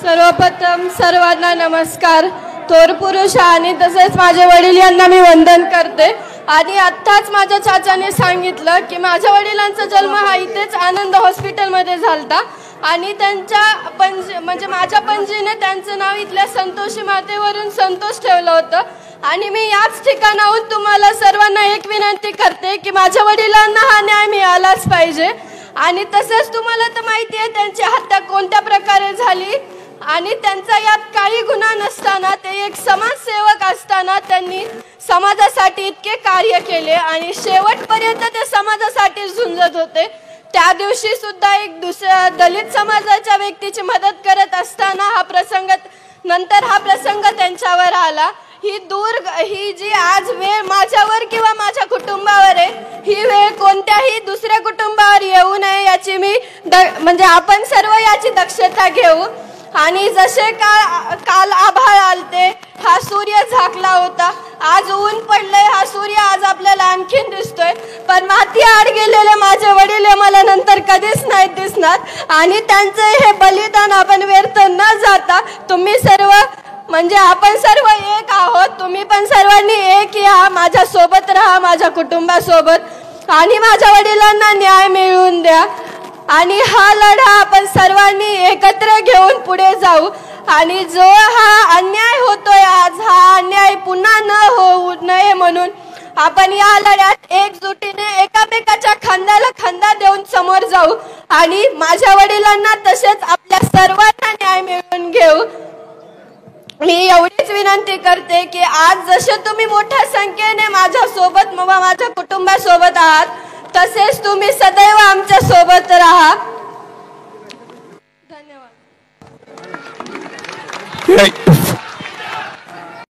सर्वप्रथम सर्वांना नमस्कार. थोर पुरुष आणि तसेच माझे वडील यांना मी वंदन करते. आणि आत्ताच माझ्या चाचाने सांगितलं की माझ्या वडिलांचा जन्म हा इथेच आनंद हॉस्पिटलमध्ये झालता आणि त्यांच्या म्हणजे माझ्या पणजीने त्यांचं नाव इथल्या संतोषी मातेवरून संतोष ठेवलं होतं. आणि मी याच ठिकाणाहून तुम्हाला सर्वांना एक विनंती करते की माझ्या वडिलांना हा न्याय मिळालाच पाहिजे. आणि तसंच तुम्हाला तर माहिती आहे त्यांची हत्या कोणत्या प्रकारे झाली आणि त्यांचा यात काही गुन्हा नसताना ते एक समाजसेवक असताना त्यांनी समाजासाठी इतके कार्य केले आणि शेवटपर्यंत ते समाजासाठी झुंजत होते. त्या दिवशी सुद्धा एक दुसऱ्या दलित समाजाच्या व्यक्तीची मदत करत असताना हा प्रसंग त्यांच्यावर आला. ही जी आज वेळ माझ्यावर किंवा माझ्या कुटुंबावर आहे, ही वेळ कोणत्याही दुसऱ्या कुटुंबावर येऊ नये याची मी म्हणजे आपण सर्व याची दक्षता घेऊ. आणि जसे काल आभाळ आलते, हा सूर्य झाकला होता, आज ऊन पडलंय, हा सूर्य आज आपल्याला आणखीन दिसतोय, पण माती आड गेलेले माझे वडील मला नंतर कधीच नाही दिसणार. आणि त्यांचे हे बलिदान आपण व्यर्थ न जाता तुम्ही सर्व म्हणजे आपण सर्व एक आहोत, तुम्ही पण सर्वांनी एक या, माझ्या सोबत राहा, माझ्या कुटुंबासोबत आणि माझ्या वडिलांना न्याय मिळवून द्या. आणि हा लढा आपण सर्वांनी एकत्र घेऊन पुढे जाऊ. आणि जो हा अन्याय होतोय आज, हा अन्याय पुन्हा न होऊ नये म्हणून आपण या लढ्यात एकजुटीने एकामेकाच्या खांद्याला खांदा देऊन समोर जाऊ आणि माझ्या वडिलांना तसेच आपल्या सर्वांना न्याय मिळवून घेऊ. मी एवढीच विनंती करते की आज जसे तुम्ही मोठ्या संख्येने माझ्या सोबत माझ्या कुटुंबासोबत आहात, तसेच तुम्ही सदैव आमच्या सोबत राहा.